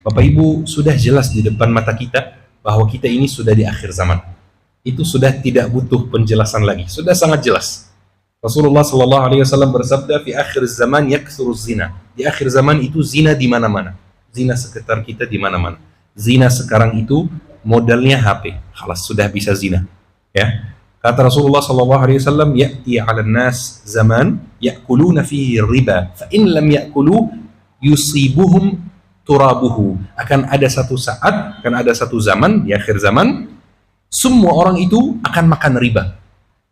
Bapak Ibu, sudah jelas di depan mata kita bahwa kita ini sudah di akhir zaman. Itu sudah tidak butuh penjelasan lagi, sudah sangat jelas. Rasulullah sallallahu alaihi wasallam bersabda, "Fi akhir zaman yaktsuru zina." Di akhir zaman itu zina di mana-mana. Zina sekitar kita di mana-mana. Zina sekarang itu modalnya HP. Khalas sudah bisa zina. Ya. Kata Rasulullah sallallahu alaihi wasallam, "Ya'ti 'alan nas zaman ya'kuluna fihi riba, fa in lam ya'kulu yusibuhum turabuhu." Akan ada satu saat, akan ada satu zaman di akhir zaman, semua orang itu akan makan riba.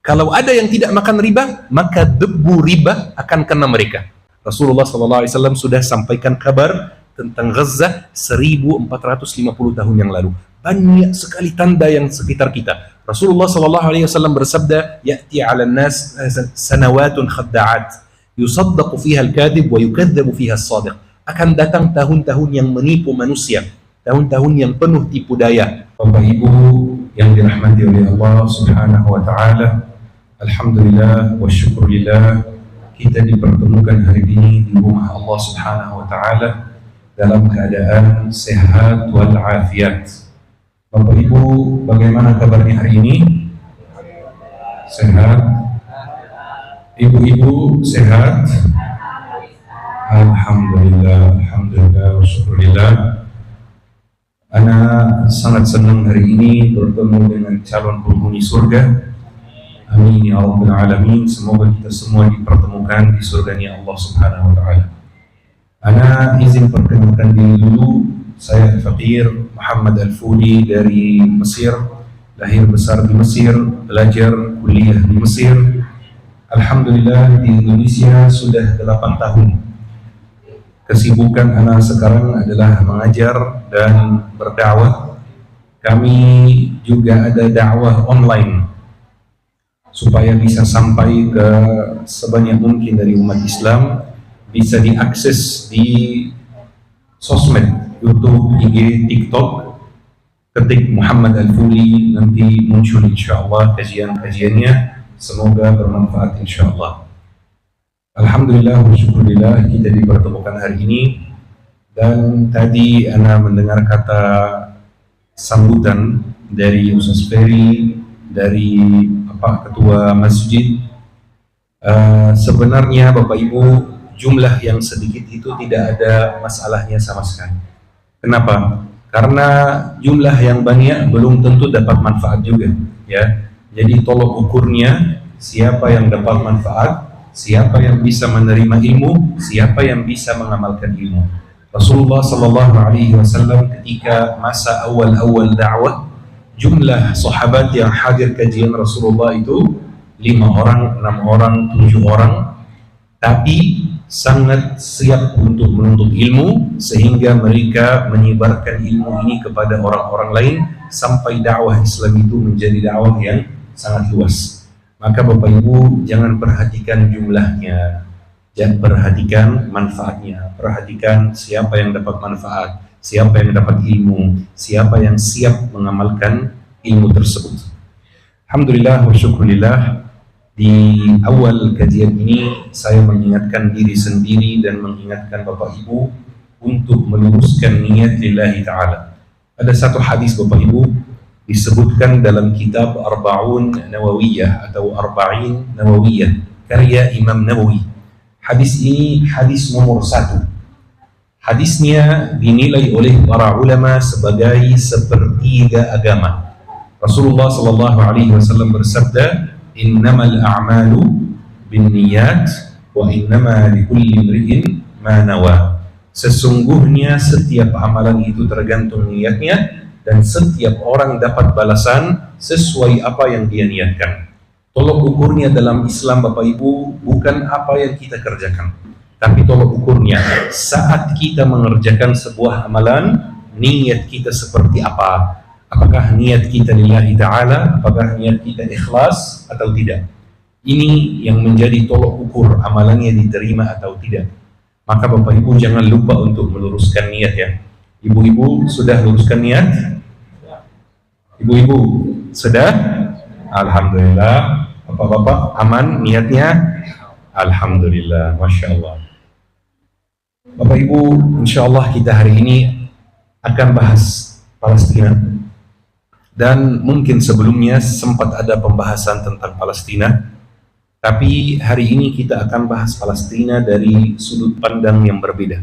Kalau ada yang tidak makan riba, maka debu riba akan kena mereka. Rasulullah SAW sudah sampaikan kabar tentang Gaza 1450 tahun yang lalu. Banyak sekali tanda yang sekitar kita. Rasulullah SAW bersabda, "Ya'ti 'alan nas sanawatun khadda'at, yusaddaqu fiha al-kadhib wa yukadzabu fiha as-shadiq." Akan datang tahun-tahun yang menipu manusia, tahun-tahun yang penuh tipu daya. Bapak Ibu yang dirahmati oleh Allah Subhanahu wa taala, alhamdulillah wa syukurillah, kita dipertemukan hari ini di rumah Allah Subhanahu wa taala dalam keadaan sehat wal afiat. Bapak Ibu, bagaimana kabarnya hari ini? Sehat? Ibu-ibu sehat? Alhamdulillah, alhamdulillah, wa syukurillah. Ana sangat senang hari ini bertemu dengan calon penghuni surga. Amin ya rabbal alamin. Semoga kita semua dipertemukan di surganya Allah Subhanahu wa taala. Ana izin perkenalkan diri dulu. Saya Fakir Muhammad Al-Fudi dari Mesir. Lahir besar di Mesir, belajar kuliah di Mesir. Alhamdulillah di Indonesia sudah 8 tahun. Kesibukan anak sekarang adalah mengajar dan berdakwah. Kami juga ada dakwah online supaya bisa sampai ke sebanyak mungkin dari umat Islam, bisa diakses di sosmed, YouTube, IG, TikTok. Ketik Muhammad Al-Fuli, nanti muncul insyaallah kajian-kajiannya. Semoga bermanfaat insyaallah. Alhamdulillah wa syukurillah kita dipertemukan hari ini. Dan tadi ana mendengar kata sambutan dari Ustaz Ferry, dari ketua masjid. Sebenarnya Bapak Ibu, jumlah yang sedikit itu tidak ada masalahnya sama sekali. Kenapa? Karena jumlah yang banyak belum tentu dapat manfaat juga, ya. Jadi tolok ukurnya siapa yang dapat manfaat, siapa yang bisa menerima ilmu, siapa yang bisa mengamalkan ilmu. Rasulullah sallallahu alaihi wasallam ketika masa awal-awal dakwah, jumlah sahabat yang hadir kajian Rasulullah itu 5 orang, 6 orang, 7 orang, tapi sangat siap untuk menuntut ilmu sehingga mereka menyebarkan ilmu ini kepada orang-orang lain sampai dakwah Islam itu menjadi dakwah yang sangat luas. Maka Bapak Ibu jangan perhatikan jumlahnya, jangan perhatikan manfaatnya, perhatikan siapa yang dapat manfaat, siapa yang dapat ilmu, siapa yang siap mengamalkan ilmu tersebut. Alhamdulillah wa syukurillah, di awal kajian ini saya mengingatkan diri sendiri dan mengingatkan Bapak Ibu untuk meluruskan niat lillahi ta'ala. Ada satu hadis Bapak Ibu disebutkan dalam kitab Arba'un Nawawiyah atau Arba'in Nawawiyah karya Imam Nawawi. Hadis ini hadis nomor 1. Hadisnya dinilai oleh para ulama sebagai sepertiga agama. Rasulullah sallallahu alaihi wasallam bersabda, "Innamal a'malu binniyat wa innama likulli imri'in ma nawa." Sesungguhnya setiap amalan itu tergantung niatnya dan setiap orang dapat balasan sesuai apa yang dia niatkan. Tolok ukurnya dalam Islam Bapak Ibu bukan apa yang kita kerjakan, tapi tolok ukurnya saat kita mengerjakan sebuah amalan, niat kita seperti apa? Apakah niat kita lillahi ta'ala? Apakah niat kita ikhlas atau tidak? Ini yang menjadi tolok ukur amalannya diterima atau tidak. Maka Bapak Ibu jangan lupa untuk meluruskan niat ya. Ibu-ibu sudah luruskan niat? Ibu-ibu sudah? Alhamdulillah. Bapak-bapak aman niatnya? Alhamdulillah, Masya Allah. Bapak Ibu, insya Allah kita hari ini akan bahas Palestina, dan mungkin sebelumnya sempat ada pembahasan tentang Palestina, tapi hari ini kita akan bahas Palestina dari sudut pandang yang berbeda.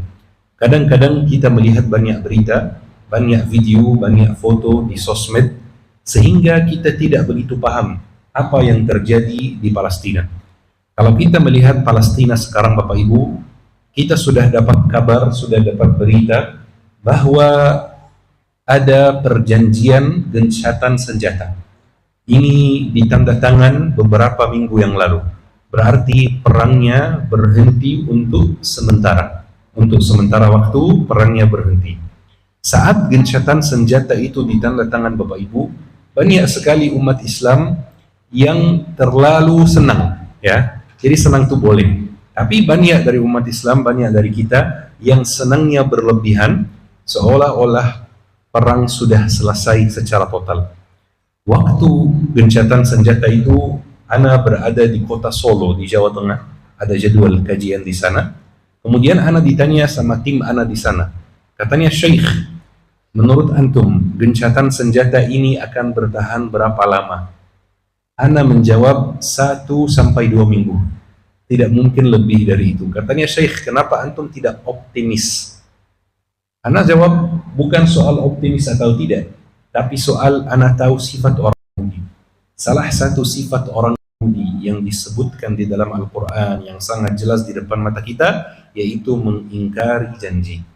Kadang-kadang kita melihat banyak berita, banyak video, banyak foto di sosmed, sehingga kita tidak begitu paham apa yang terjadi di Palestina. Kalau kita melihat Palestina sekarang Bapak Ibu, kita sudah dapat kabar, sudah dapat berita bahwa ada perjanjian gencatan senjata. Ini ditandatangan beberapa minggu yang lalu. Berarti perangnya berhenti untuk sementara. Untuk sementara waktu perangnya berhenti. Saat gencatan senjata itu ditandatangan Bapak Ibu, banyak sekali umat Islam yang terlalu senang, ya. Jadi senang itu boleh. Tapi banyak dari umat Islam, banyak dari kita yang senangnya berlebihan, seolah-olah perang sudah selesai secara total. Waktu gencatan senjata itu, Ana berada di kota Solo di Jawa Tengah, ada jadwal kajian di sana. Kemudian Ana ditanya sama tim Ana di sana, katanya, Syekh, menurut antum gencatan senjata ini akan bertahan berapa lama? Ana menjawab 1 sampai 2 minggu. Tidak mungkin lebih dari itu. Katanya, Syekh, kenapa antum tidak optimis? Ana jawab, bukan soal optimis atau tidak, tapi soal ana tahu sifat orang Yahudi. Salah satu sifat orang Yahudi yang disebutkan di dalam Al-Quran yang sangat jelas di depan mata kita, yaitu mengingkari janji.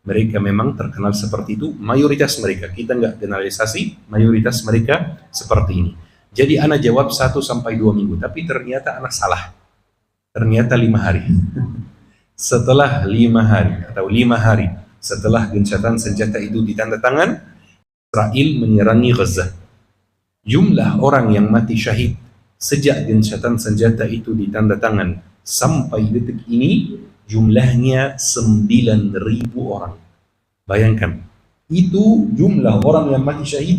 Mereka memang terkenal seperti itu, mayoritas mereka, kita nggak generalisasi, mayoritas mereka seperti ini. Jadi ana jawab 1 sampai 2 minggu, tapi ternyata ana salah. Ternyata 5 hari. Setelah 5 hari atau 5 hari setelah gencatan senjata itu ditandatangan, Israel menyerangi Gaza. Jumlah orang yang mati syahid sejak gencatan senjata itu ditandatangan sampai detik ini jumlahnya 9.000 orang. Bayangkan, itu jumlah orang yang mati syahid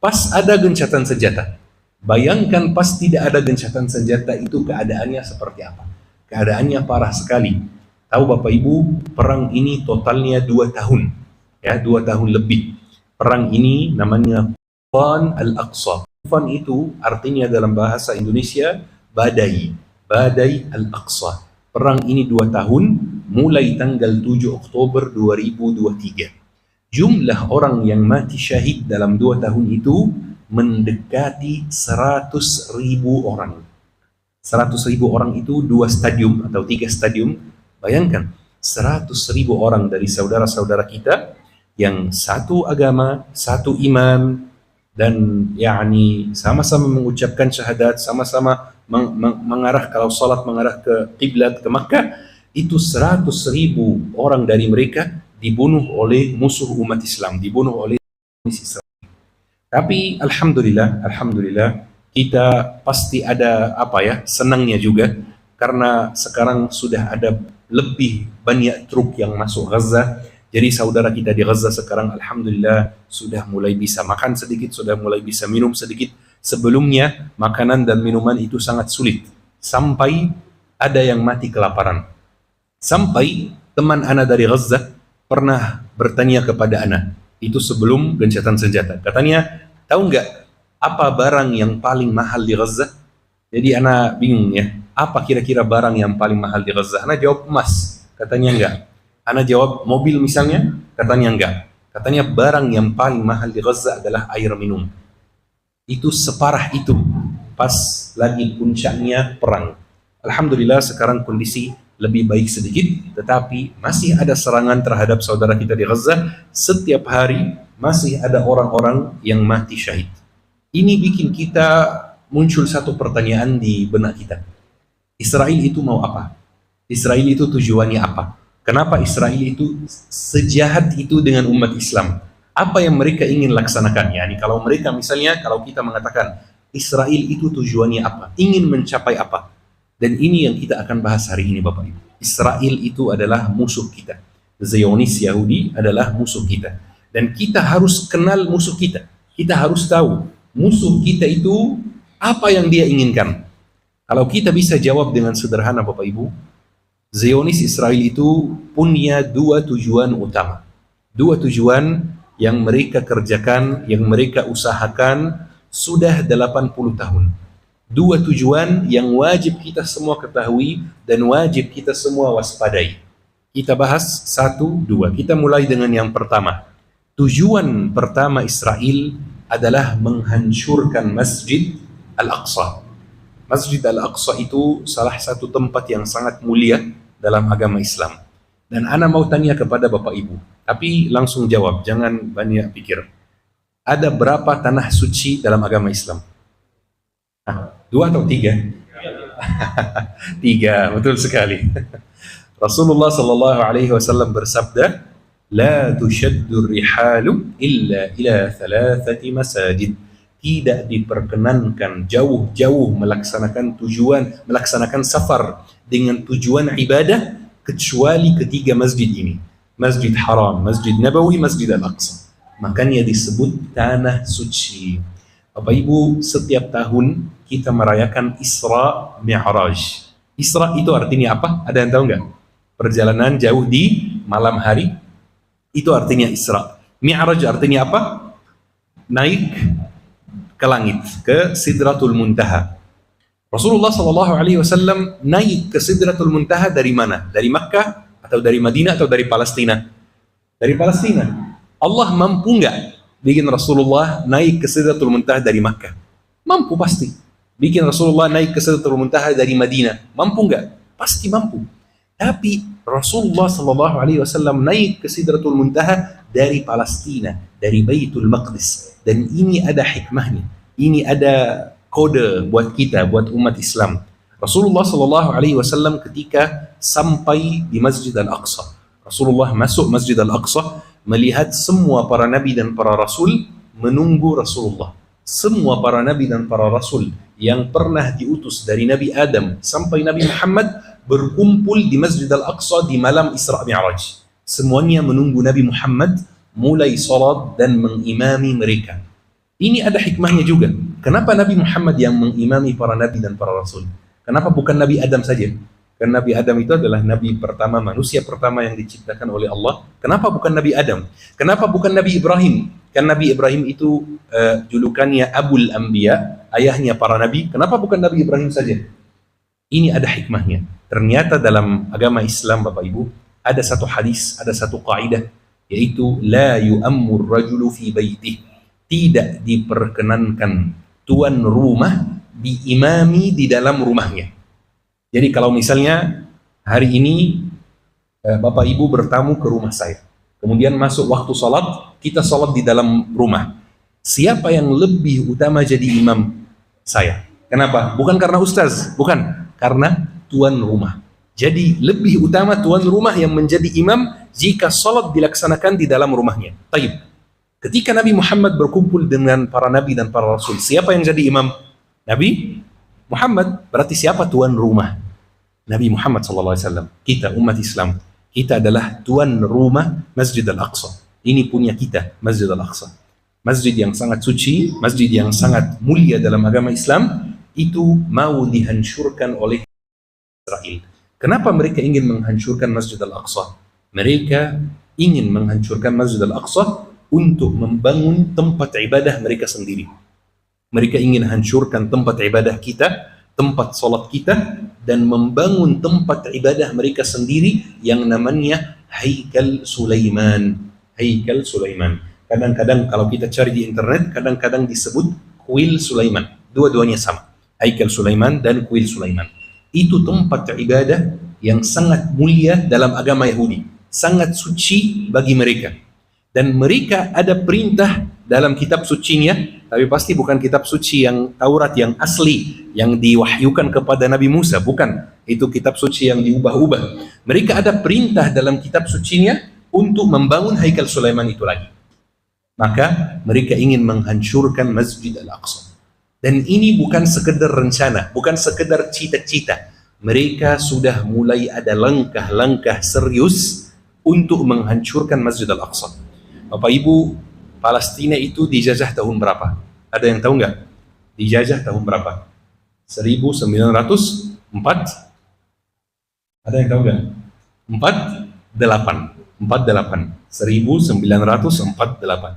pas ada gencatan senjata. Bayangkan pas tidak ada gencatan senjata itu keadaannya seperti apa? Keadaannya parah sekali. Tahu Bapak Ibu, perang ini totalnya 2 tahun, ya, 2 tahun lebih. Perang ini namanya Tufan Al-Aqsa. Tufan itu artinya dalam bahasa Indonesia badai, badai Al-Aqsa. Perang ini 2 tahun, mulai tanggal 7 Oktober 2023. Jumlah orang yang mati syahid dalam 2 tahun itu mendekati 100.000 orang. 100.000 orang itu 2 stadium atau 3 stadium. Bayangkan, 100.000 orang dari saudara-saudara kita yang satu agama, satu iman, dan yakni sama-sama mengucapkan syahadat, sama-sama mengarah, kalau salat mengarah ke kiblat, ke Makkah, itu 100.000 orang dari mereka dibunuh oleh musuh umat Islam, dibunuh oleh Israel. Tapi alhamdulillah, kita pasti ada senangnya juga, karena sekarang sudah ada lebih banyak truk yang masuk Gaza. Jadi saudara kita di Gaza sekarang alhamdulillah sudah mulai bisa makan sedikit, sudah mulai bisa minum sedikit. Sebelumnya makanan dan minuman itu sangat sulit, sampai ada yang mati kelaparan. Sampai teman ana dari Gaza pernah bertanya kepada ana, itu sebelum gencatan senjata. Katanya, tahu nggak apa barang yang paling mahal di Gaza? Jadi ana bingung ya, apa kira-kira barang yang paling mahal di Gaza? Ana jawab emas, katanya enggak. Ana jawab mobil misalnya, katanya enggak. Katanya barang yang paling mahal di Gaza adalah air minum. Itu separah itu pas lagi puncaknya perang. Alhamdulillah sekarang kondisi lebih baik sedikit, tetapi masih ada serangan terhadap saudara kita di Gaza. Setiap hari masih ada orang-orang yang mati syahid. Ini bikin kita muncul satu pertanyaan di benak kita. Israel itu mau apa? Israel itu tujuannya apa? Kenapa Israel itu sejahat itu dengan umat Islam? Apa yang mereka ingin laksanakan? Yani kalau mereka misalnya, kalau kita mengatakan Israel itu tujuannya apa? Ingin mencapai apa? Dan ini yang kita akan bahas hari ini Bapak Ibu. Israel itu adalah musuh kita. Zionis Yahudi adalah musuh kita. Dan kita harus kenal musuh kita. Kita harus tahu musuh kita itu apa yang dia inginkan. Kalau kita bisa jawab dengan sederhana Bapak Ibu, Zionis Israel itu punya 2 tujuan utama. 2 tujuan yang mereka kerjakan, yang mereka usahakan sudah 80 tahun. Dua tujuan yang wajib kita semua ketahui dan wajib kita semua waspadai. Kita bahas satu, dua. Kita mulai dengan yang pertama. Tujuan pertama Israel adalah menghancurkan Masjid Al-Aqsa. Masjid Al-Aqsa itu salah satu tempat yang sangat mulia dalam agama Islam. Dan ana mau tanya kepada Bapak Ibu, tapi langsung jawab, jangan banyak pikir. Ada berapa tanah suci dalam agama Islam? Dua atau tiga? Tiga, betul sekali. Rasulullah sallallahu alaihi wasallam bersabda, "La tushaddu rihalu illa ila thalathati masajid." Tidak diperkenankan jauh-jauh melaksanakan safar dengan tujuan ibadah kecuali ketiga masjid ini. Masjid Haram, Masjid Nabawi, Masjid Al-Aqsa. Makanya disebut tanah suci. Bapak Ibu, setiap tahun kita merayakan Isra Mi'raj. Isra itu artinya apa? Ada yang tahu nggak? Perjalanan jauh di malam hari. Itu artinya Isra. Mi'raj artinya apa? Naik ke langit, ke Sidratul Muntaha. Rasulullah sallallahu alaihi wasallam naik ke Sidratul Muntaha dari mana? Dari Makkah atau dari Madinah atau dari Palestina? Dari Palestina. Allah mampu nggak bikin Rasulullah naik ke Sidratul Muntaha dari Makkah? Mampu pasti. Bikin Rasulullah naik ke Sidratul Muntaha dari Madinah? Mampu nggak? Pasti mampu. Tapi Rasulullah sallallahu alaihi wasallam naik ke Sidratul Muntaha dari Palestina, dari Baitul Maqdis. Dan ini ada hikmahnya. Ini ada kode buat kita, buat umat Islam. Rasulullah sallallahu alaihi wasallam ketika sampai di Masjid Al-Aqsa, Rasulullah masuk Masjid Al-Aqsa, melihat semua para nabi dan para rasul menunggu Rasulullah. Semua para nabi dan para rasul yang pernah diutus dari Nabi Adam sampai Nabi Muhammad berkumpul di Masjid Al-Aqsa di malam Isra Mi'raj. Semuanya menunggu Nabi Muhammad mulai salat dan mengimami mereka. Ini ada hikmahnya juga. Kenapa Nabi Muhammad yang mengimami para nabi dan para rasul? Kenapa bukan Nabi Adam saja? Karena Nabi Adam itu adalah nabi pertama, manusia pertama yang diciptakan oleh Allah. Kenapa bukan Nabi Adam? Kenapa bukan Nabi Ibrahim? Kan Nabi Ibrahim itu julukannya Abul Anbiya, ayahnya para nabi. Kenapa bukan Nabi Ibrahim saja? Ini ada hikmahnya. Ternyata dalam agama Islam, Bapak Ibu, ada satu hadis, ada satu kaidah, yaitu la yu'ammur rajulu fi baitih. Tidak diperkenankan tuan rumah diimami di dalam rumahnya. Jadi kalau misalnya hari ini Bapak Ibu bertamu ke rumah saya, kemudian masuk waktu salat, kita salat di dalam rumah. Siapa yang lebih utama jadi imam? Saya. Kenapa? Bukan karena ustaz, bukan. Karena tuan rumah. Jadi lebih utama tuan rumah yang menjadi imam jika salat dilaksanakan di dalam rumahnya. Taib. Ketika Nabi Muhammad berkumpul dengan para nabi dan para rasul, siapa yang jadi imam? Nabi Muhammad. Berarti siapa tuan rumah? Nabi Muhammad SAW. Kita umat Islam, kita adalah tuan rumah Masjid Al-Aqsa. Ini punya kita, Masjid Al-Aqsa. Masjid yang sangat suci, masjid yang sangat mulia dalam agama Islam, itu mau dihancurkan oleh Israel. Kenapa mereka ingin menghancurkan Masjid Al-Aqsa? Mereka ingin menghancurkan Masjid Al-Aqsa untuk membangun tempat ibadah mereka sendiri. Mereka ingin hancurkan tempat ibadah kita, tempat salat kita, dan membangun tempat ibadah mereka sendiri yang namanya Haikal Sulaiman. Haikal Sulaiman. Kadang-kadang kalau kita cari di internet, kadang-kadang disebut Kuil Sulaiman. Dua-duanya sama. Haikal Sulaiman dan Kuil Sulaiman. Itu tempat ibadah yang sangat mulia dalam agama Yahudi. Sangat suci bagi mereka. Dan mereka ada perintah dalam kitab sucinya, tapi pasti bukan kitab suci yang Taurat yang asli, yang diwahyukan kepada Nabi Musa, bukan. Itu kitab suci yang diubah-ubah. Mereka ada perintah dalam kitab sucinya untuk membangun Haikal Sulaiman itu lagi. Maka mereka ingin menghancurkan Masjid Al-Aqsa. Dan ini bukan sekedar rencana, bukan sekedar cita-cita. Mereka sudah mulai ada langkah-langkah serius untuk menghancurkan Masjid Al-Aqsa. Bapak Ibu, Palestina itu dijajah tahun berapa? Ada yang tahu nggak? Dijajah tahun berapa? 1904? Ada yang tahu nggak? 48. 1948.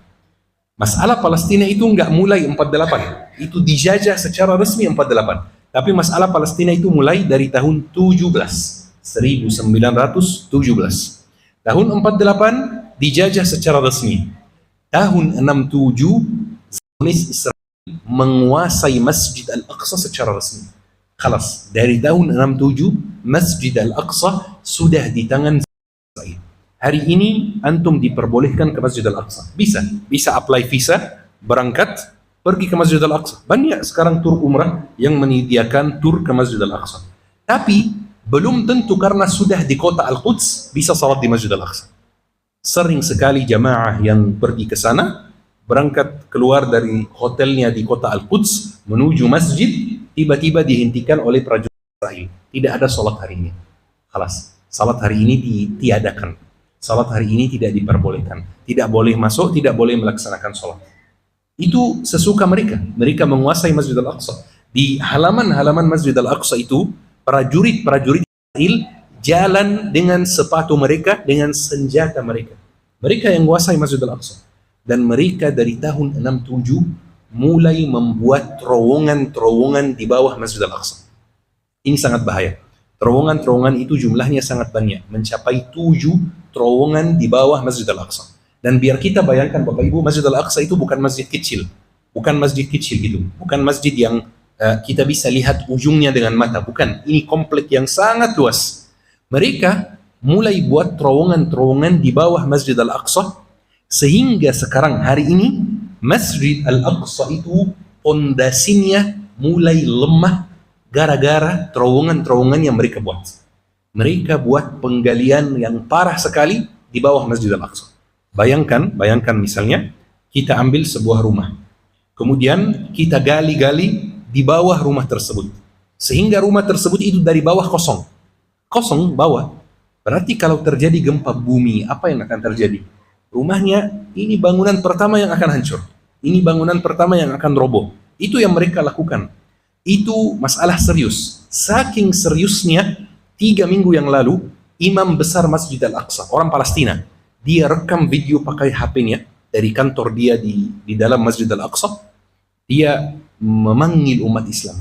Masalah Palestina itu nggak mulai 48, itu dijajah secara resmi 48. Tapi masalah Palestina itu mulai dari tahun 1917. Tahun 48 dijajah secara resmi. Tahun 67 Zionis Israel menguasai Masjid Al-Aqsa secara resmi. Khalas, dari tahun 67 Masjid Al-Aqsa sudah di tangan Israel. Hari ini antum diperbolehkan ke Masjid Al-Aqsa. Bisa apply visa, berangkat, pergi ke Masjid Al-Aqsa. Banyak sekarang tur umrah yang menyediakan tur ke Masjid Al-Aqsa. Tapi belum tentu karena sudah di kota Al-Quds bisa salat di Masjid Al-Aqsa. Sering sekali jamaah yang pergi ke sana, berangkat keluar dari hotelnya di kota Al-Quds menuju masjid, tiba-tiba dihentikan oleh prajurit Israel. Tidak ada salat hari ini. Khalas, salat hari ini ditiadakan. Salat hari ini tidak diperbolehkan. Tidak boleh masuk, tidak boleh melaksanakan salat. Itu sesuka mereka. Mereka menguasai Masjid Al-Aqsa. Di halaman-halaman Masjid Al-Aqsa itu, prajurit-prajurit Israel jalan dengan sepatu mereka, dengan senjata mereka. Mereka yang menguasai Masjid Al-Aqsa. Dan mereka dari tahun 67 mulai membuat terowongan-terowongan di bawah Masjid Al-Aqsa. Ini sangat bahaya. Terowongan-terowongan itu jumlahnya sangat banyak, mencapai 7 terowongan di bawah Masjid Al-Aqsa. Dan biar kita bayangkan Bapak Ibu, Masjid Al-Aqsa itu bukan masjid kecil. Bukan masjid kecil gitu. Bukan masjid yang kita bisa lihat ujungnya dengan mata. Bukan, ini komplek yang sangat luas. Mereka mulai buat terowongan-terowongan di bawah Masjid Al-Aqsa, sehingga sekarang hari ini Masjid Al-Aqsa itu pondasinya mulai lemah gara-gara terowongan-terowongan yang mereka buat. Mereka buat penggalian yang parah sekali di bawah Masjid Al-Aqsa. Bayangkan misalnya kita ambil sebuah rumah, kemudian kita gali-gali di bawah rumah tersebut, sehingga rumah tersebut itu dari bawah kosong bawah. Berarti kalau terjadi gempa bumi, apa yang akan terjadi? Rumahnya, ini bangunan pertama yang akan hancur, ini bangunan pertama yang akan roboh. Itu yang mereka lakukan. Itu masalah serius. Saking seriusnya, 3 minggu yang lalu, imam besar Masjid Al-Aqsa, orang Palestina, dia rekam video pakai HP-nya dari kantor dia di dalam Masjid Al-Aqsa. Dia memanggil umat Islam,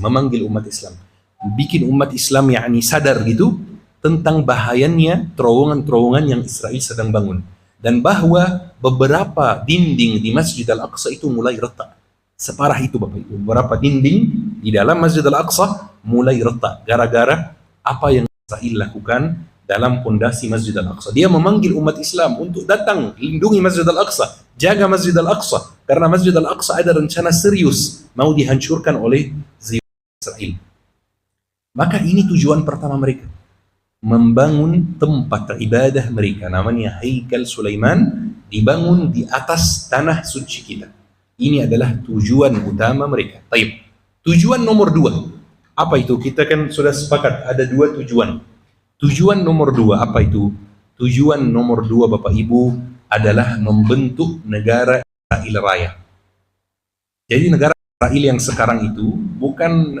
bikin umat Islam yakni sadar gitu tentang bahayanya terowongan-terowongan yang Israel sedang bangun, dan bahwa beberapa dinding di Masjid Al-Aqsa itu mulai retak. Separah itu Bapak Ibu, beberapa dinding di dalam Masjid Al-Aqsa mulai retak gara-gara apa yang Israel lakukan dalam pondasi Masjid Al-Aqsa. Dia memanggil umat Islam untuk datang lindungi Masjid Al-Aqsa, jaga Masjid Al-Aqsa, karena Masjid Al-Aqsa ada rencana serius mau dihancurkan oleh Israel. Maka ini tujuan pertama mereka, membangun tempat ibadah mereka, namanya Haikal Sulaiman, dibangun di atas tanah suci kita. Ini adalah tujuan utama mereka. Taib. Tujuan nomor 2, apa itu? Kita kan sudah sepakat ada 2 tujuan. Tujuan nomor 2 apa itu? Tujuan nomor 2 Bapak Ibu adalah membentuk negara Israel Raya. Jadi negara Israel yang sekarang itu bukan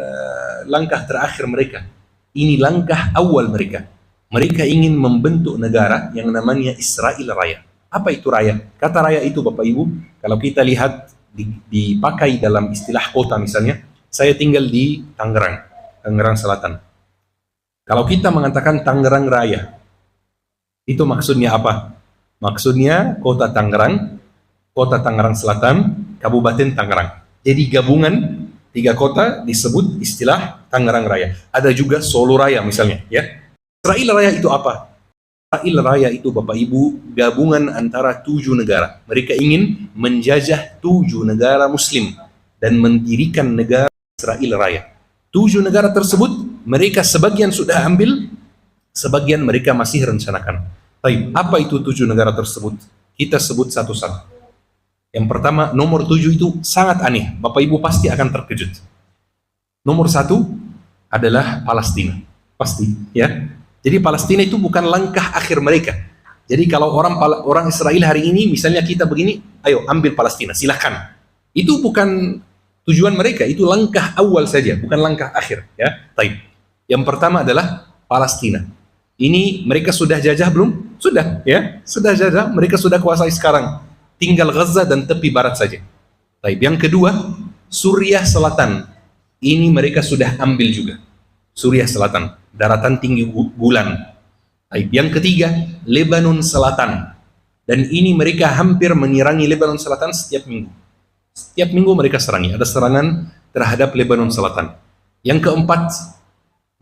langkah terakhir mereka. Ini langkah awal mereka. Mereka ingin membentuk negara yang namanya Israel Raya. Apa itu raya? Kata raya itu Bapak Ibu, kalau kita lihat dipakai dalam istilah kota misalnya, saya tinggal di Tangerang Selatan. Kalau kita mengatakan Tangerang Raya, itu maksudnya apa? Maksudnya kota Tangerang Selatan, Kabupaten Tangerang. Jadi gabungan 3 kota disebut istilah Tangerang Raya. Ada juga Solo Raya misalnya, ya. Israel Raya itu apa? Israel Raya itu Bapak Ibu gabungan antara 7 negara. Mereka ingin menjajah 7 negara Muslim dan mendirikan negara Israel Raya. 7 negara tersebut mereka sebagian sudah ambil, sebagian mereka masih rencanakan. Baik, apa itu 7 negara tersebut? Kita sebut satu-satu. Yang pertama, nomor 7 itu sangat aneh. Bapak Ibu pasti akan terkejut. Nomor 1 adalah Palestina. Pasti, ya. Jadi Palestina itu bukan langkah akhir mereka. Jadi kalau orang Israel hari ini, misalnya kita begini, ayo ambil Palestina, silahkan. Itu bukan tujuan mereka, itu langkah awal saja, bukan langkah akhir. Ya, baik. Yang pertama adalah Palestina. Ini mereka sudah jajah belum? Sudah, ya. Sudah jajah, mereka sudah kuasai sekarang. Tinggal Gaza dan tepi barat saja. Baik, yang kedua, Suriah Selatan. Ini mereka sudah ambil juga. Suriah Selatan, daratan tinggi bulan. Baik, yang ketiga, Lebanon Selatan. Dan ini mereka hampir menyerangi Lebanon Selatan setiap minggu. Setiap minggu mereka serangi. Ada serangan terhadap Lebanon Selatan. Yang keempat,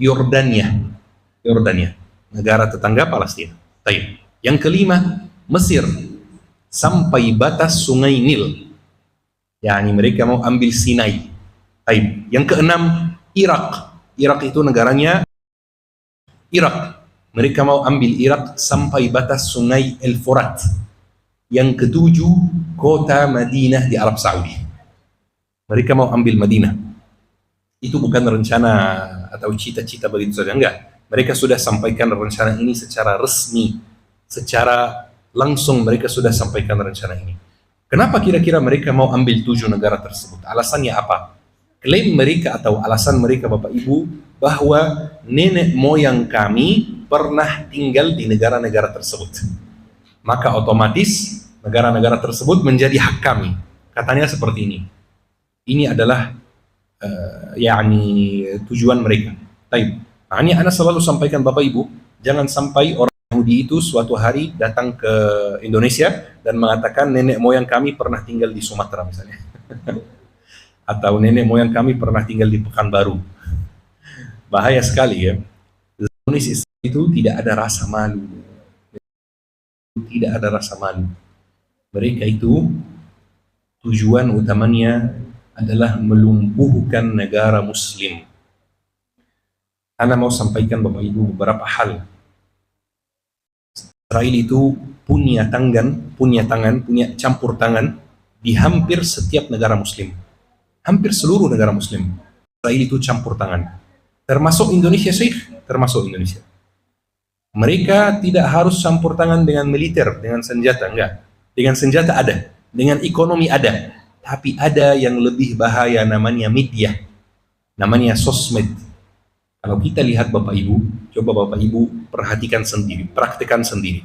Yordania. Yordania, negara tetangga Palestina. Baik. Yang kelima, Mesir. Sampai batas Sungai Nil. Yani mereka mau ambil Sinai. Baik. Yang keenam, Irak. Irak itu negaranya Irak. Mereka mau ambil Irak sampai batas Sungai El-Furat. Yang ketujuh, kota Madinah di Arab Saudi. Mereka mau ambil Madinah. Itu bukan rencana atau cita-cita begitu saja, enggak. Mereka sudah sampaikan rencana ini secara resmi, secara langsung mereka sudah sampaikan rencana ini. Kenapa kira-kira mereka mau ambil 7 negara tersebut? Alasannya apa? Klaim mereka atau alasan mereka Bapak Ibu bahwa nenek moyang kami pernah tinggal di negara-negara tersebut. Maka otomatis negara-negara tersebut menjadi hak kami. Katanya seperti ini. Ini adalah tujuan mereka. Baik. Nah, ini Anda selalu sampaikan Bapak Ibu, jangan sampai orang Yahudi itu suatu hari datang ke Indonesia dan mengatakan nenek moyang kami pernah tinggal di Sumatera misalnya. Atau nenek moyang kami pernah tinggal di Pekanbaru. Bahaya sekali ya. Zionis Islam itu tidak ada rasa malu. Tidak ada rasa malu. Mereka itu tujuan utamanya adalah melumpuhkan negara Muslim. Ana mau sampaikan Bapak Ibu beberapa hal. Israel itu punya campur tangan di hampir setiap negara Muslim. Hampir seluruh negara Muslim. Israel itu campur tangan. Termasuk Indonesia, Syekh, termasuk Indonesia. Mereka tidak harus campur tangan dengan militer, dengan senjata, enggak. Dengan senjata ada, dengan ekonomi ada. Tapi ada yang lebih bahaya namanya media. Namanya sosmed. Kalau kita lihat Bapak Ibu, coba Bapak Ibu perhatikan sendiri, praktekkan sendiri.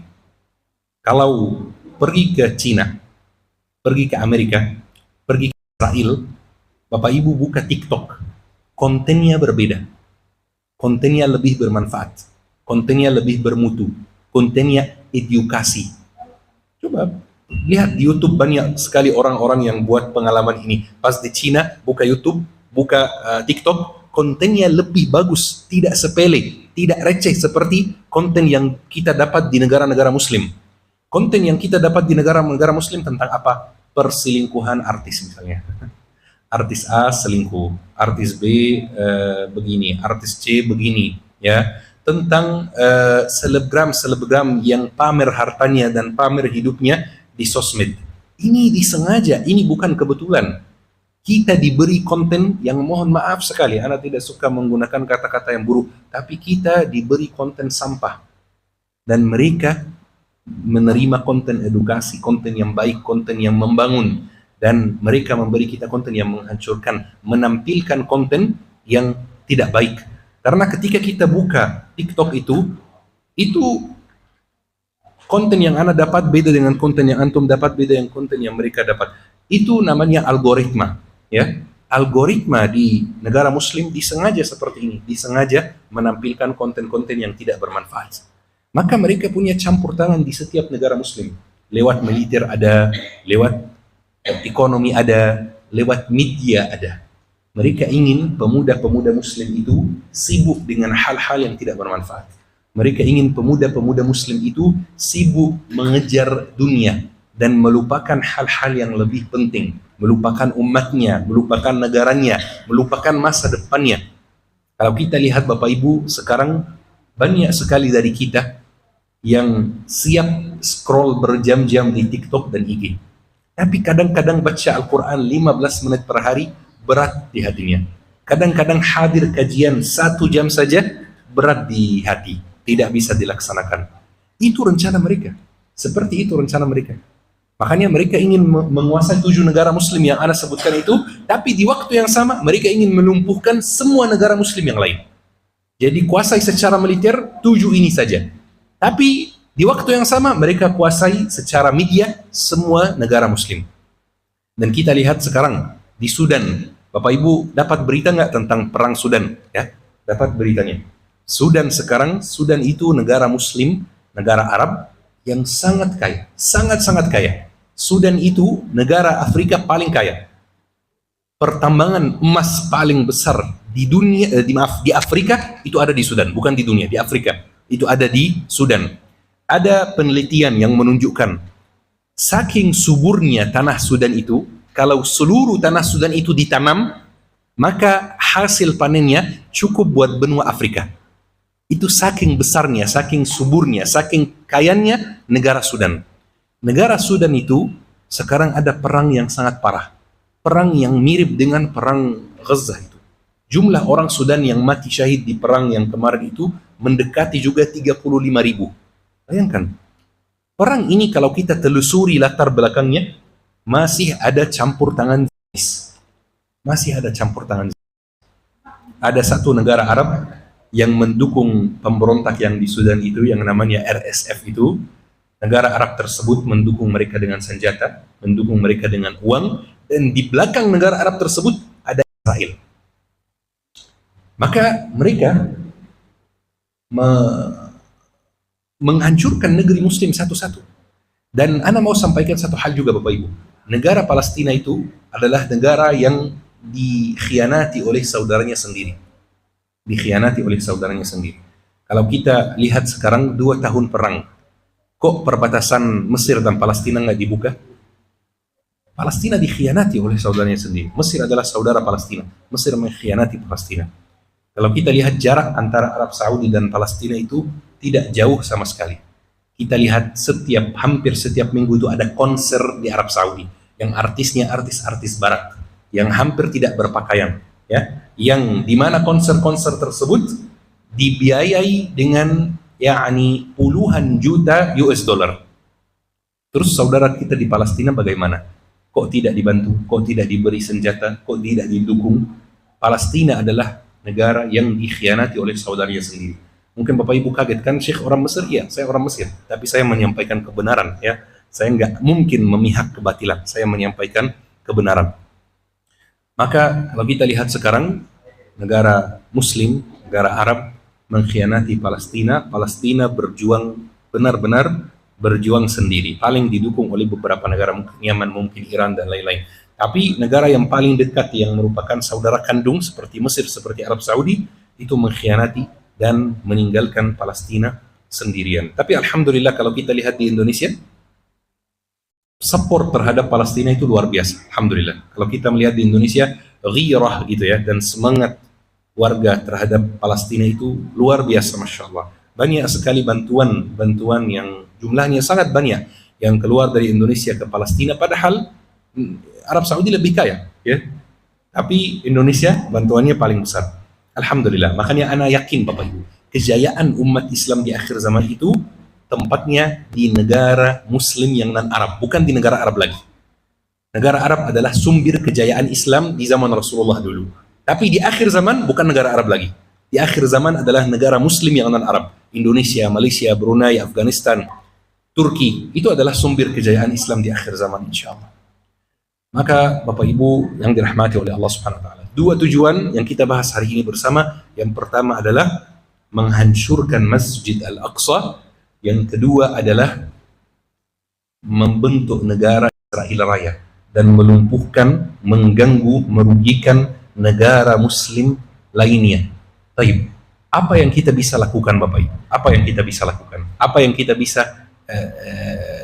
Kalau pergi ke Cina, pergi ke Amerika, pergi ke Israel, Bapak Ibu buka TikTok, kontennya berbeda. Kontennya lebih bermanfaat, kontennya lebih bermutu, kontennya edukasi. Coba lihat di YouTube banyak sekali orang-orang yang buat pengalaman ini. Pas di Cina, buka YouTube, buka TikTok, kontennya lebih bagus, tidak sepele, tidak receh seperti konten yang kita dapat di negara-negara Muslim. Konten yang kita dapat di negara-negara Muslim tentang apa? Perselingkuhan artis misalnya. Artis A selingkuh, artis B begini, artis C begini, ya. Tentang selebgram yang pamer hartanya dan pamer hidupnya di sosmed. Ini disengaja, ini bukan kebetulan. Kita diberi konten yang mohon maaf sekali, Ana tidak suka menggunakan kata-kata yang buruk, tapi kita diberi konten sampah. Dan mereka menerima konten edukasi, konten yang baik, konten yang membangun. Dan mereka memberi kita konten yang menghancurkan, menampilkan konten yang tidak baik. Karena ketika kita buka TikTok itu konten yang Ana dapat beda dengan konten yang Antum dapat, beda dengan konten yang mereka dapat. Itu namanya algoritma. Ya, algoritma di negara Muslim disengaja seperti ini, disengaja menampilkan konten-konten yang tidak bermanfaat. Maka mereka punya campur tangan di setiap negara Muslim. Lewat militer ada, lewat ekonomi ada, lewat media ada. Mereka ingin pemuda-pemuda Muslim itu sibuk dengan hal-hal yang tidak bermanfaat. Mereka ingin pemuda-pemuda Muslim itu sibuk mengejar dunia dan melupakan hal-hal yang lebih penting. Melupakan umatnya, melupakan negaranya, melupakan masa depannya. Kalau kita lihat Bapak Ibu, sekarang banyak sekali dari kita yang siap scroll berjam-jam di TikTok dan IG. Tapi kadang-kadang baca Al-Quran 15 menit per hari, berat di hatinya. Kadang-kadang hadir kajian 1 jam saja, berat di hati. Tidak bisa dilaksanakan. Itu rencana mereka. Seperti itu rencana mereka. Makanya mereka ingin menguasai 7 negara Muslim yang Ana sebutkan itu, tapi di waktu yang sama mereka ingin melumpuhkan semua negara Muslim yang lain. Jadi kuasai secara militer 7 ini saja. Tapi di waktu yang sama mereka kuasai secara media semua negara muslim. Dan kita lihat sekarang di Sudan, Bapak Ibu dapat berita nggak tentang perang Sudan? Ya, dapat beritanya. Sudan sekarang, Sudan itu negara muslim, negara Arab yang sangat kaya, sangat-sangat kaya. Sudan itu negara Afrika paling kaya. Pertambangan emas paling besar di dunia, di Afrika itu ada di Sudan, bukan di dunia, di Afrika. Itu ada di Sudan. Ada penelitian yang menunjukkan saking suburnya tanah Sudan itu, kalau seluruh tanah Sudan itu ditanam, maka hasil panennya cukup buat benua Afrika. Itu saking besarnya, saking suburnya, saking kayanya negara Sudan. Negara Sudan itu sekarang ada perang yang sangat parah. Perang yang mirip dengan perang Gaza itu. Jumlah orang Sudan yang mati syahid di perang yang kemarin itu mendekati juga 35.000. Bayangkan, perang ini kalau kita telusuri latar belakangnya, masih ada campur tangan Zionis. Masih ada campur tangan Zionis. Ada satu negara Arab yang mendukung pemberontak yang di Sudan itu, yang namanya RSF itu. Negara Arab tersebut mendukung mereka dengan senjata, mendukung mereka dengan uang, dan di belakang negara Arab tersebut ada Israel. Maka mereka menghancurkan negeri muslim satu-satu. Dan Ana mau sampaikan satu hal juga Bapak Ibu. Negara Palestina itu adalah negara yang dikhianati oleh saudaranya sendiri. Dikhianati oleh saudaranya sendiri. Kalau kita lihat sekarang 2 tahun perang, kok perbatasan Mesir dan Palestina nggak dibuka? Palestina dikhianati oleh saudaranya sendiri. Mesir adalah saudara Palestina. Mesir mengkhianati Palestina. Kalau kita lihat jarak antara Arab Saudi dan Palestina itu tidak jauh sama sekali. Kita lihat hampir setiap minggu itu ada konser di Arab Saudi yang artisnya artis-artis barat yang hampir tidak berpakaian, ya, yang dimana konser-konser tersebut dibiayai dengan puluhan juta US dollar. Terus saudara kita di Palestina bagaimana? Kok tidak dibantu? Kok tidak diberi senjata? Kok tidak didukung? Palestina adalah negara yang dikhianati oleh saudaranya sendiri. Mungkin Bapak Ibu kaget kan, Syekh orang Mesir? Iya, saya orang Mesir. Tapi saya menyampaikan kebenaran, ya. Saya nggak mungkin memihak kebatilan. Saya menyampaikan kebenaran. Maka kalau kita lihat sekarang, negara Muslim, negara Arab mengkhianati Palestina. Palestina berjuang, benar-benar berjuang sendiri. Paling didukung oleh beberapa negara, mungkin Yaman, mungkin Iran, dan lain-lain. Tapi negara yang paling dekat yang merupakan saudara kandung seperti Mesir, seperti Arab Saudi, itu mengkhianati dan meninggalkan Palestina sendirian. Tapi alhamdulillah kalau kita lihat di Indonesia, support terhadap Palestina itu luar biasa. Alhamdulillah. Kalau kita melihat di Indonesia, ghirah gitu ya, dan semangat warga terhadap Palestina itu luar biasa, Masya Allah. Banyak sekali bantuan yang jumlahnya sangat banyak yang keluar dari Indonesia ke Palestina, padahal Arab Saudi lebih kaya, ya. Tapi Indonesia bantuannya paling besar. Alhamdulillah. Makanya ana yakin Bapak Ibu, kejayaan umat Islam di akhir zaman itu tempatnya di negara Muslim yang non-Arab, bukan di negara Arab lagi. Negara Arab adalah sumber kejayaan Islam di zaman Rasulullah dulu. Tapi di akhir zaman bukan negara Arab lagi. Di akhir zaman adalah negara Muslim yang non-Arab. Indonesia, Malaysia, Brunei, Afghanistan, Turki. Itu adalah sumber kejayaan Islam di akhir zaman, insya Allah. Maka Bapak Ibu yang dirahmati oleh Allah Subhanahu wa taala, 2 tujuan yang kita bahas hari ini bersama. Yang pertama adalah menghancurkan Masjid Al-Aqsa. Yang kedua adalah membentuk negara Israel Raya dan melumpuhkan, mengganggu, merugikan negara Muslim lainnya. Baik, apa yang kita bisa lakukan Bapak Ibu? Apa yang kita bisa lakukan? Apa yang kita bisa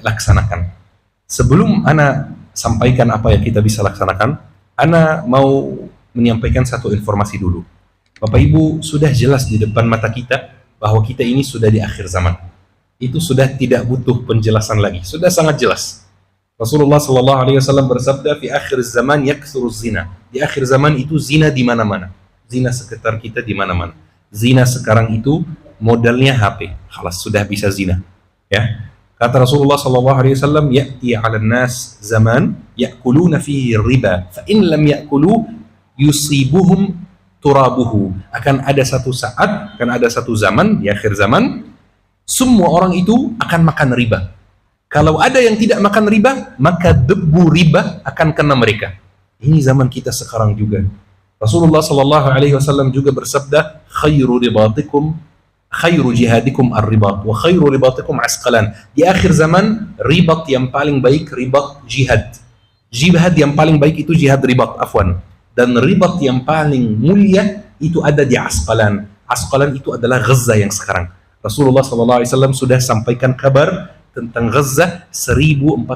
laksanakan? Sebelum Ana sampaikan apa yang kita bisa laksanakan, Ana mau menyampaikan satu informasi dulu. Bapak Ibu, sudah jelas di depan mata kita bahwa kita ini sudah di akhir zaman. Itu sudah tidak butuh penjelasan lagi, sudah sangat jelas. Rasulullah sallallahu alaihi wasallam bersabda, "Fi akhir zaman yakthuru zina." Di akhir zaman itu zina di mana-mana. Zina sekitar kita di mana-mana. Zina sekarang itu modalnya HP. Khalas sudah bisa zina. Ya. Kata Rasulullah sallallahu alaihi wasallam, "Ya'ti 'alan nas zaman ya'kuluna fihi riba, fa in lam ya'kulu yusibuhum turabuhu. Akan ada satu saat, akan ada satu zaman, di akhir zaman, semua orang itu akan makan riba. Kalau ada yang tidak makan riba, maka debu riba akan kena mereka. Ini zaman kita sekarang juga. Rasulullah sallallahu alaihi wasallam juga bersabda, khairu jihadikum ar-ribat wa khairu ribatikum asqalan. Di akhir zaman, ribat yang paling baik ribat jihad. Jihad yang paling baik itu jihad ribat, afwan. Dan ribat yang paling mulia itu ada di Asqalan. Asqalan itu adalah Gaza yang sekarang. Rasulullah sallallahu alaihi wasallam sudah sampaikan kabar tentang Gaza 1450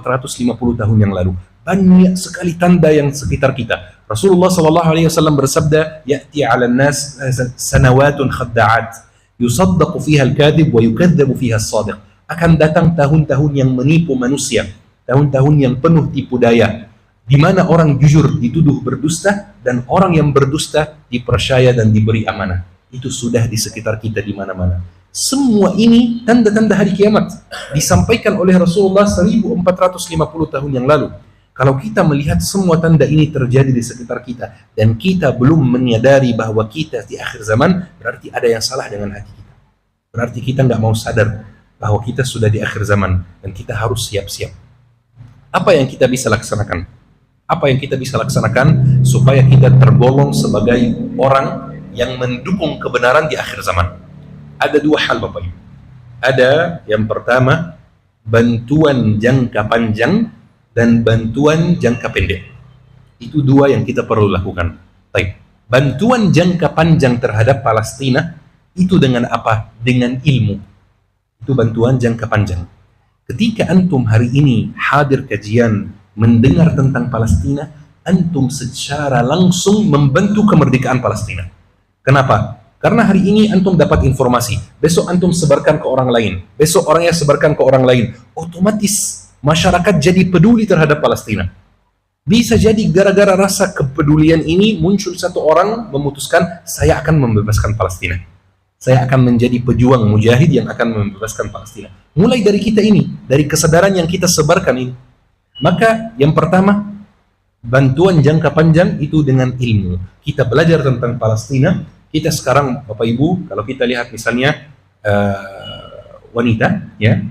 tahun yang lalu. Banyak sekali tanda yang sekitar kita. Rasulullah sallallahu alaihi wasallam bersabda, "Ya'ti 'alan nas sanawatun khadda'at, yusaddaqu fiha al-kadhib wa yukadzibu fiha as-shadiq." Akan datang tahun-tahun yang menipu manusia, tahun-tahun yang penuh tipu daya, di mana orang jujur dituduh berdusta dan orang yang berdusta dipercaya dan diberi amanah. Itu sudah di sekitar kita di mana-mana. Semua ini tanda-tanda hari kiamat disampaikan oleh Rasulullah 1450 tahun yang lalu. Kalau kita melihat semua tanda ini terjadi di sekitar kita dan kita belum menyadari bahwa kita di akhir zaman, berarti ada yang salah dengan hati kita. Berarti kita nggak mau sadar bahwa kita sudah di akhir zaman dan kita harus siap-siap. Apa yang kita bisa laksanakan? Apa yang kita bisa laksanakan supaya kita tergolong sebagai orang yang mendukung kebenaran di akhir zaman? Ada dua hal Bapak Ibu. Ada yang pertama, bantuan jangka panjang dan bantuan jangka pendek. Itu dua yang kita perlu lakukan. Baik. Bantuan jangka panjang terhadap Palestina itu dengan apa? Dengan ilmu. Itu bantuan jangka panjang. Ketika antum hari ini hadir kajian, mendengar tentang Palestina, antum secara langsung membantu kemerdekaan Palestina. Kenapa? Karena hari ini antum dapat informasi, besok antum sebarkan ke orang lain, besok orangnya sebarkan ke orang lain, otomatis masyarakat jadi peduli terhadap Palestina. Bisa jadi gara-gara rasa kepedulian ini muncul satu orang memutuskan, saya akan membebaskan Palestina. Saya akan menjadi pejuang mujahid yang akan membebaskan Palestina. Mulai dari kita ini, dari kesadaran yang kita sebarkan ini. Maka yang pertama, bantuan jangka panjang itu dengan ilmu. Kita belajar tentang Palestina. Kita sekarang Bapak Ibu, kalau kita lihat misalnya wanita ya,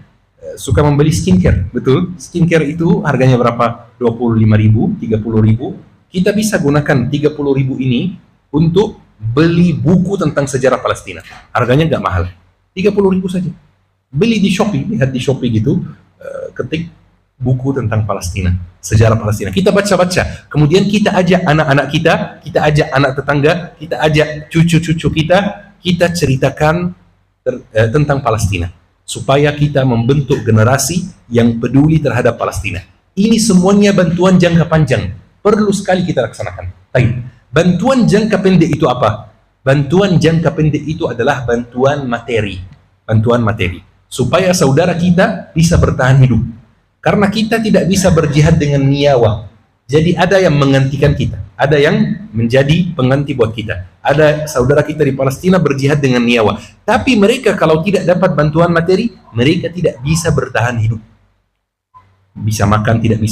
suka membeli skincare, betul? Skincare itu harganya berapa? 25.000, 30.000. Kita bisa gunakan 30.000 ini untuk beli buku tentang sejarah Palestina. Harganya nggak mahal, 30.000 saja. Beli di Shopee, lihat di Shopee gitu, ketik buku tentang Palestina, sejarah Palestina. Kita baca-baca, kemudian kita ajak anak-anak kita ajak anak tetangga, kita ajak cucu-cucu kita ceritakan tentang Palestina, supaya kita membentuk generasi yang peduli terhadap Palestina. Ini semuanya bantuan jangka panjang, perlu sekali kita laksanakan. Baik. Bantuan jangka pendek itu apa? Bantuan jangka pendek itu adalah bantuan materi. Bantuan materi. Supaya saudara kita bisa bertahan hidup. Karena kita tidak bisa berjihad dengan nyawa. Jadi ada yang menggantikan kita. Ada yang menjadi pengganti buat kita. Ada saudara kita di Palestina berjihad dengan nyawa. Tapi mereka kalau tidak dapat bantuan materi, mereka tidak bisa bertahan hidup. Bisa makan, tidak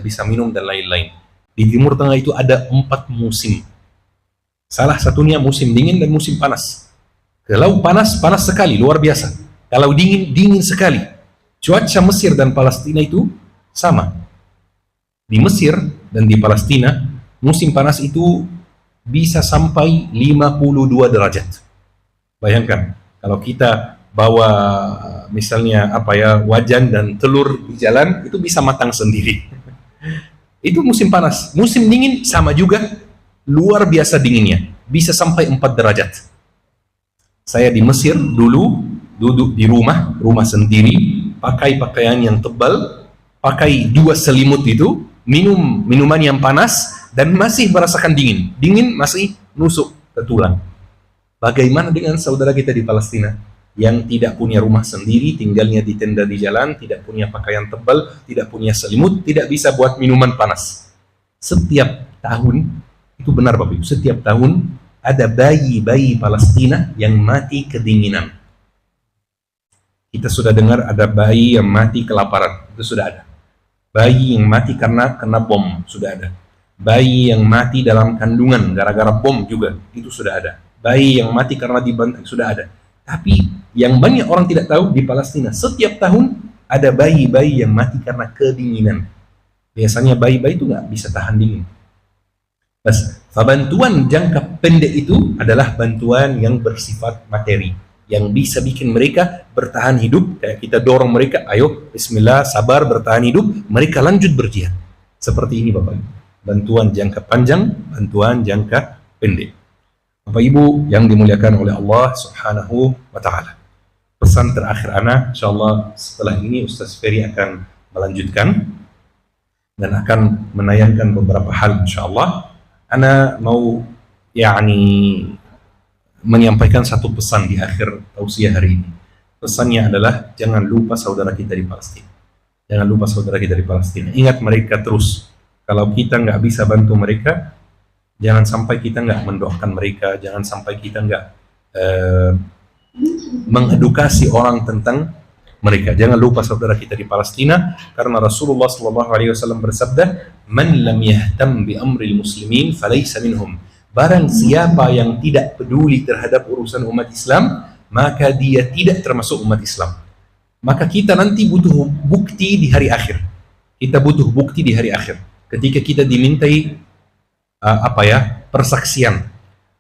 bisa minum, dan lain-lain. Di Timur Tengah itu ada 4 musim. Salah satunya musim dingin dan musim panas. Kalau panas, panas sekali, luar biasa. Kalau dingin, dingin sekali. Cuaca Mesir dan Palestina itu sama. Di Mesir dan di Palestina, musim panas itu bisa sampai 52 derajat. Bayangkan, kalau kita bawa misalnya wajan dan telur di jalan, itu bisa matang sendiri. Itu musim panas. Musim dingin sama juga, luar biasa dinginnya. Bisa sampai 4 derajat. Saya di Mesir dulu duduk di rumah sendiri, pakai pakaian yang tebal, pakai 2 selimut itu, minum minuman yang panas, dan masih merasakan dingin. Dingin masih nusuk ke tulang. Bagaimana dengan saudara kita di Palestina yang tidak punya rumah sendiri, tinggalnya di tenda di jalan, tidak punya pakaian tebal, tidak punya selimut, tidak bisa buat minuman panas. Setiap tahun, itu benar Bapak Ibu, setiap tahun ada bayi-bayi Palestina yang mati kedinginan. Kita sudah dengar ada bayi yang mati kelaparan, itu sudah ada. Bayi yang mati karena kena bom, sudah ada. bayi yang mati dalam kandungan gara-gara bom juga itu sudah ada, bayi yang mati karena dibantai sudah ada. Tapi yang banyak orang tidak tahu, di Palestina setiap tahun ada bayi-bayi yang mati karena kedinginan. Biasanya bayi-bayi itu nggak bisa tahan dingin. Bantuan jangka pendek itu adalah bantuan yang bersifat materi, yang bisa bikin mereka bertahan hidup. Kayak kita dorong mereka, ayo bismillah, sabar, bertahan hidup, mereka lanjut berjihad. Seperti ini Bapak Ibu, bantuan jangka panjang, bantuan jangka pendek. Bapak Ibu yang dimuliakan oleh Allah Subhanahu wa Ta'ala, pesan terakhir ana, insyaallah setelah ini Ustaz Ferry akan melanjutkan dan akan menayangkan beberapa hal insyaallah. Ana mau menyampaikan satu pesan di akhir tausiah hari ini. Pesannya adalah jangan lupa saudara kita di Palestina. Jangan lupa saudara kita di Palestina. Ingat mereka terus. Kalau kita nggak bisa bantu mereka, jangan sampai kita nggak mendoakan mereka, jangan sampai kita nggak mengedukasi orang tentang mereka. Jangan lupa saudara kita di Palestina, karena Rasulullah SAW bersabda, "Man lam yahtam bi amril muslimin falaysa minhum." Barang siapa yang tidak peduli terhadap urusan umat Islam, maka dia tidak termasuk umat Islam. Maka kita nanti butuh bukti di hari akhir. Kita butuh bukti di hari akhir. Ketika kita dimintai persaksian,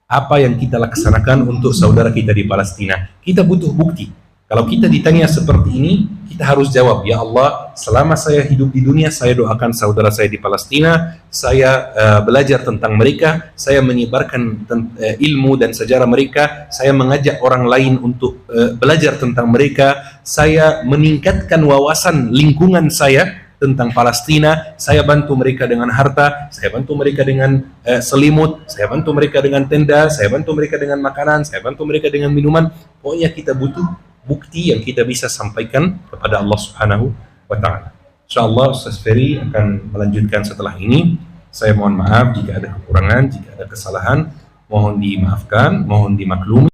apa yang kita laksanakan untuk saudara kita di Palestina, kita butuh bukti. Kalau kita ditanya seperti ini, kita harus jawab, ya Allah, selama saya hidup di dunia, saya doakan saudara saya di Palestina, saya belajar tentang mereka, saya menyebarkan ilmu dan sejarah mereka, saya mengajak orang lain untuk belajar tentang mereka, saya meningkatkan wawasan lingkungan saya tentang Palestina, saya bantu mereka dengan harta, saya bantu mereka dengan selimut, saya bantu mereka dengan tenda, saya bantu mereka dengan makanan, saya bantu mereka dengan minuman. Pokoknya kita butuh bukti yang kita bisa sampaikan kepada Allah Subhanahu wa Ta'ala. InsyaAllah Ustaz Ferry akan melanjutkan setelah ini. Saya mohon maaf jika ada kekurangan, jika ada kesalahan, mohon dimaafkan, mohon dimaklumi.